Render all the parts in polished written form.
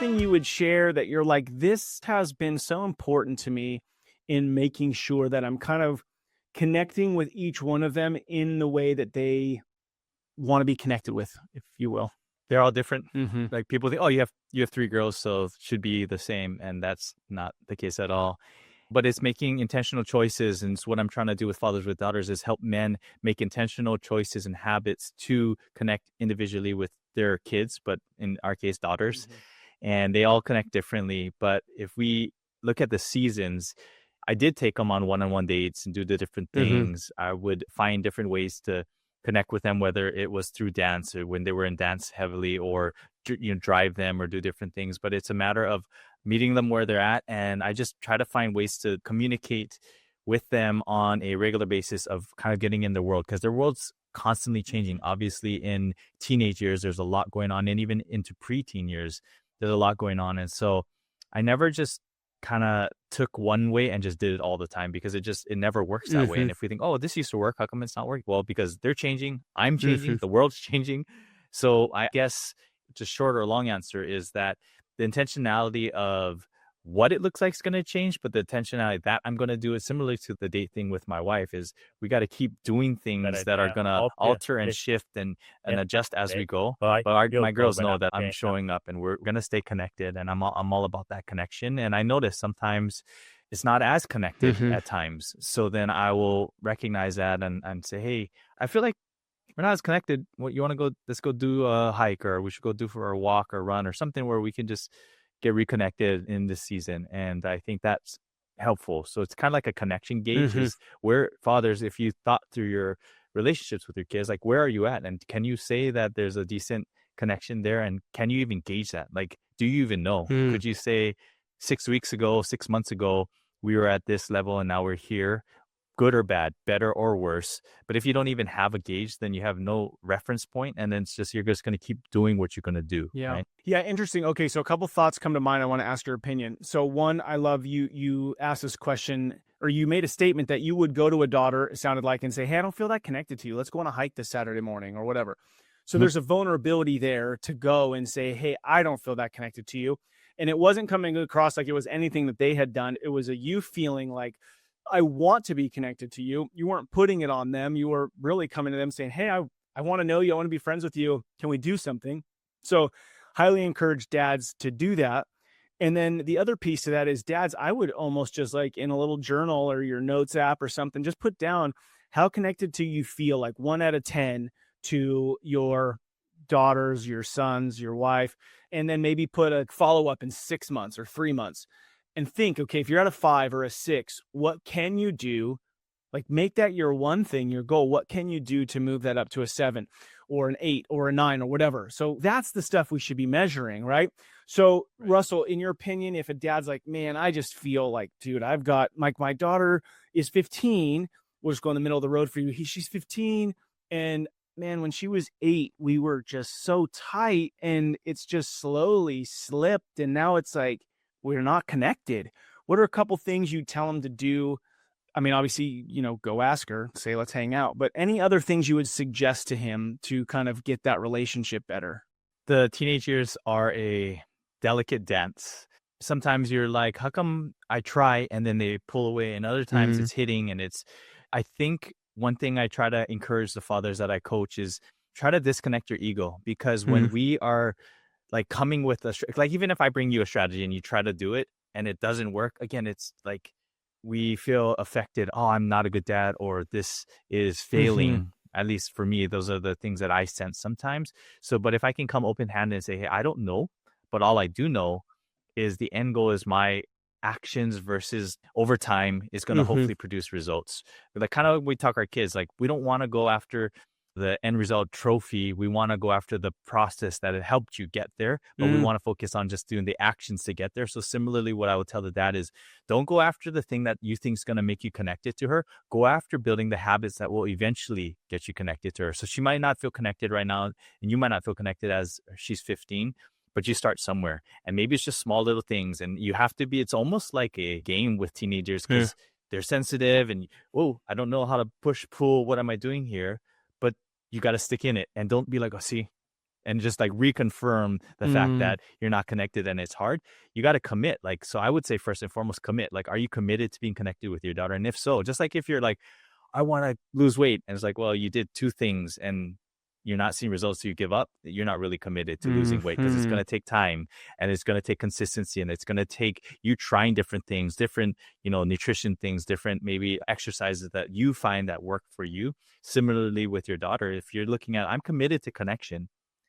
something you would share that you're like, this has been so important to me in making sure that I'm kind of connecting with each one of them in the way that they want to be connected with, if you will? They're all different. Mm-hmm. Like people think, oh, you have 3 girls, so it should be the same. And that's not the case at all. But it's making intentional choices. And it's what I'm trying to do with fathers with daughters is help men make intentional choices and habits to connect individually with their kids, but in our case, daughters. And they all connect differently. But if we look at the seasons, I did take them on one-on-one dates and do the different things. I would find different ways to connect with them, whether it was through dance or when they were in dance heavily, or drive them or do different things. But it's a matter of meeting them where they're at. And I just try to find ways to communicate with them on a regular basis of kind of getting in their world, because their world's constantly changing. Obviously, in teenage years, there's a lot going on. And even into preteen years, there's a lot going on. And so I never just kind of took one way and just did it all the time, because it never works that way. And if we think, oh, this used to work, how come it's not working? Well, because they're changing, I'm changing, the world's changing. So I guess just short or long answer is that the intentionality of what it looks like is going to change, but the intentionality that I'm going to do is similar to the date thing with my wife, is we got to keep doing things that are going to alter and shift and adjust as we go. But my girls know that I'm showing up and we're going to stay connected, and I'm all about that connection. And I notice sometimes it's not as connected at times. So then I will recognize that and say, hey, I feel like we're not as connected. What you want to go? Let's go do a hike, or we should go do for a walk or run or something where we can just get reconnected in this season. And I think that's helpful. So it's kind of like a connection gauge is where fathers, if you thought through your relationships with your kids, like where are you at? And can you say that there's a decent connection there? And can you even gauge that? Like, do you even know? Could you say 6 months ago, we were at this level and now we're here? Good or bad, better or worse. But if you don't even have a gauge, then you have no reference point, and then it's just you're just going to keep doing what you're going to do. Yeah. Right? Yeah. Interesting. Okay. So a couple thoughts come to mind. I want to ask your opinion. So one, I love you asked this question, or you made a statement that you would go to a daughter, it sounded like, and say, hey, I don't feel that connected to you. Let's go on a hike this Saturday morning or whatever. So there's a vulnerability there to go and say, hey, I don't feel that connected to you. And it wasn't coming across like it was anything that they had done. It was a you feeling like, I want to be connected to you. You weren't putting it on them. You were really coming to them saying, hey, I want to know you. I want to be friends with you. Can we do something? So highly encourage dads to do that. And then the other piece to that is, dads, I would almost just like in a little journal or your notes app or something, just put down how connected to you feel, like 1 out of 10 to your daughters, your sons, your wife, and then maybe put a follow-up in 6 months or 3 months. And think, okay, if you're at a 5 or a 6, what can you do? Like make that your one thing, your goal. What can you do to move that up to a 7 or an 8 or a 9 or whatever? So that's the stuff we should be measuring, right? So Russell, in your opinion, if a dad's like, man, I just feel like, dude, I've got my daughter is 15. We'll just go in the middle of the road for you. She's 15. And man, when she was 8, we were just so tight and it's just slowly slipped. And now it's like, we're not connected. What are a couple things you tell him to do? I mean, obviously, go ask her, say, let's hang out. But any other things you would suggest to him to kind of get that relationship better? The teenage years are a delicate dance. Sometimes you're like, how come I try and then they pull away? And other times it's hitting. And I think one thing I try to encourage the fathers that I coach is try to disconnect your ego, because when we are like coming with like, even if I bring you a strategy and you try to do it and it doesn't work, again, it's like we feel affected. Oh, I'm not a good dad, or this is failing. At least for me, those are the things that I sense sometimes. So, but if I can come open handed and say, hey, I don't know, but all I do know is the end goal is my actions versus over time is going to hopefully produce results. Like kind of we talk our kids, like we don't want to go after the end result trophy. We want to go after the process that it helped you get there, but we want to focus on just doing the actions to get there. So similarly, what I would tell the dad is, don't go after the thing that you think is going to make you connected to her. Go after building the habits that will eventually get you connected to her. So she might not feel connected right now, and you might not feel connected as she's 15, but you start somewhere. And maybe it's just small little things, and you have to be, it's almost like a game with teenagers, because they're sensitive and, oh, I don't know how to push, pull. What am I doing here? But you got to stick in it and don't be like, oh, see, and just like reconfirm the fact that you're not connected and it's hard, you got to commit. Like, so I would say first and foremost, commit. Like, are you committed to being connected with your daughter? And if so, just like if you're like, I want to lose weight, and it's like, well, you did two things and you're not seeing results, so you give up, you're not really committed to losing weight, because it's going to take time, and it's going to take consistency, and it's going to take you trying different things, different, nutrition things, different maybe exercises that you find that work for you. Similarly with your daughter, if you're looking at, I'm committed to connection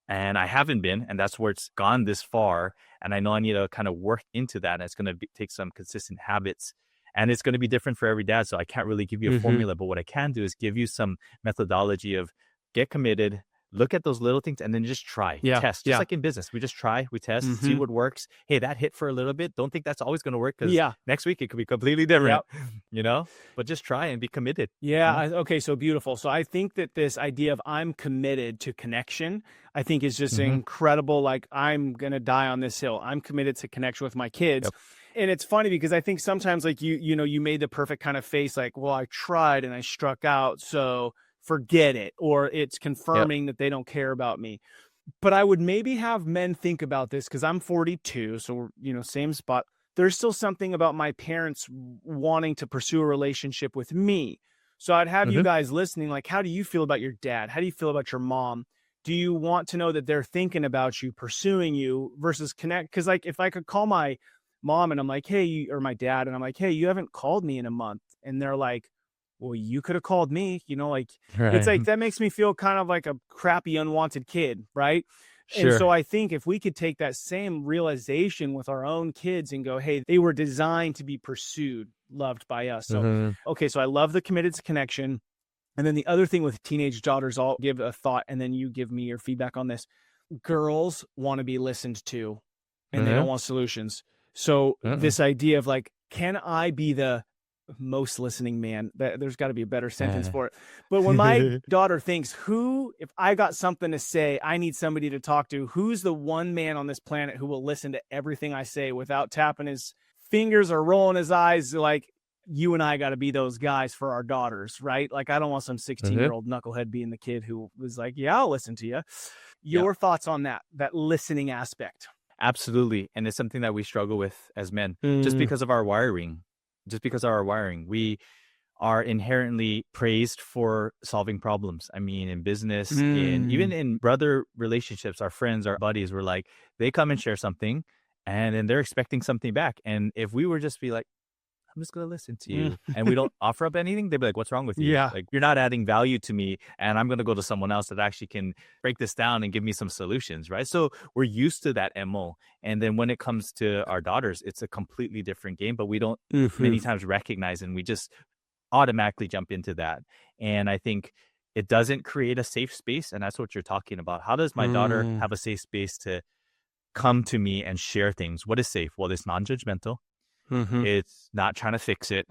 and I haven't been, and that's where it's gone this far, and I know I need to kind of work into that, and it's going to take some consistent habits. And it's going to be different for every dad. So I can't really give you a formula, but what I can do is give you some methodology of get committed, look at those little things, and then just try, test. Just like in business, we just try, we test, see what works. Hey, that hit for a little bit. Don't think that's always going to work, because next week it could be completely different, but just try and be committed. Okay. So beautiful. So I think that this idea of I'm committed to connection, I think is just incredible. Like, I'm going to die on this hill. I'm committed to connection with my kids. And it's funny because I think sometimes, like, you made the perfect kind of face, like, well, I tried and I struck out, so forget it. Or it's confirming that they don't care about me. But I would maybe have men think about this, because I'm 42. So, same spot. There's still something about my parents wanting to pursue a relationship with me. So I'd have you guys listening, like, how do you feel about your dad? How do you feel about your mom? Do you want to know that they're thinking about you, pursuing you, versus connect? Because, like, if I could call my mom and I'm like, hey, or my dad, and I'm like, hey, you haven't called me in a month. And they're like, well, you could have called me, It's like, that makes me feel kind of like a crappy, unwanted kid. Right. And so I think if we could take that same realization with our own kids and go, hey, they were designed to be pursued, loved by us. So, okay. So I love the committed to connection. And then the other thing with teenage daughters, I'll give a thought and then you give me your feedback on this. Girls want to be listened to and they don't want solutions. So this idea of like, can I be the most listening man? There's got to be a better sentence for it. But when my daughter thinks, if I got something to say, I need somebody to talk to, who's the one man on this planet who will listen to everything I say without tapping his fingers or rolling his eyes? Like, you and I got to be those guys for our daughters, right? Like, I don't want some 16-year-old knucklehead being the kid who was like, yeah, I'll listen to you. Your thoughts on that listening aspect? Absolutely. And it's something that we struggle with as men, just because of our wiring. We are inherently praised for solving problems. I mean, in business, even in brother relationships, our friends, our buddies, were like, they come and share something and then they're expecting something back. And if we were just be like, I'm just going to listen to you, and we don't offer up anything, they'd be like, what's wrong with you? Like, you're not adding value to me, and I'm going to go to someone else that actually can break this down and give me some solutions, right? So we're used to that MO. And then when it comes to our daughters, it's a completely different game, but we don't many times recognize, and we just automatically jump into that. And I think it doesn't create a safe space, and that's what you're talking about. How does my daughter have a safe space to come to me and share things? What is safe? Well, it's non-judgmental. It's not trying to fix it.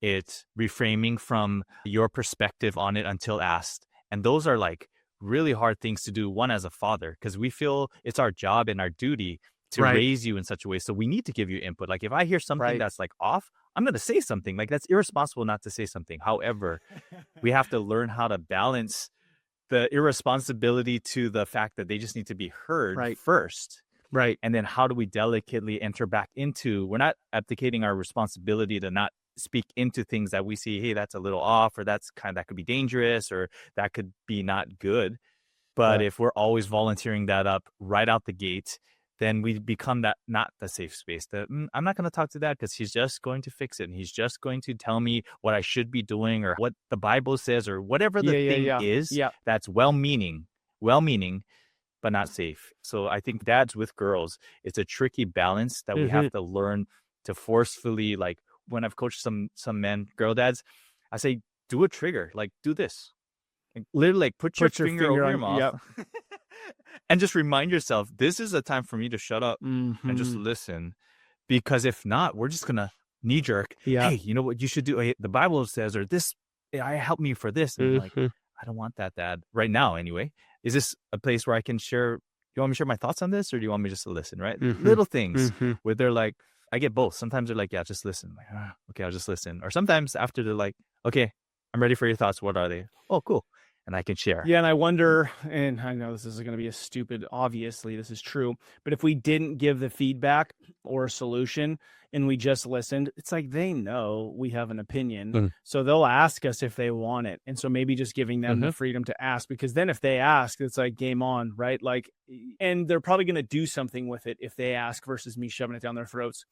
It's reframing from your perspective on it until asked. And those are like really hard things to do, one, as a father, because we feel it's our job and our duty to raise you in such a way. So we need to give you input. Like, if I hear something that's like off, I'm going to say something. Like, that's irresponsible not to say something. However, we have to learn how to balance the irresponsibility to the fact that they just need to be heard first. Right. And then how do we delicately enter back into, we're not abdicating our responsibility to not speak into things that we see, hey, that's a little off, or that could be dangerous, or that could be not good. But if we're always volunteering that up right out the gate, then we become that not the safe space. I'm not going to talk to that because he's just going to fix it. And he's just going to tell me what I should be doing, or what the Bible says, or whatever the thing is that's well-meaning, but not safe. So I think dads with girls, it's a tricky balance that we have to learn to forcefully, like, when I've coached some men, girl dads, I say, do a trigger, like, do this. Like, literally, like, put your finger over your mouth and just remind yourself, this is a time for me to shut up and just listen. Because if not, we're just going to knee jerk. Hey, you know what you should do? The Bible says, or this, I help me for this. And I'm like, I don't want that, Dad, right now anyway. Is this a place where I can share? Do you want me to share my thoughts on this, or do you want me just to listen? Right? Little things where they're like, I get both. Sometimes they're like, yeah, just listen. I'm like, okay, I'll just listen. Or sometimes after they're like, okay, I'm ready for your thoughts. What are they? Oh, cool. and I can share. Yeah, and I wonder, and I know this is going to be a stupid, obviously this is true, but if we didn't give the feedback or a solution and we just listened, it's like they know we have an opinion. Mm. So they'll ask us if they want it. And so maybe just giving them the freedom to ask, because then if they ask, it's like game on, right? Like, and they're probably going to do something with it if they ask versus me shoving it down their throats.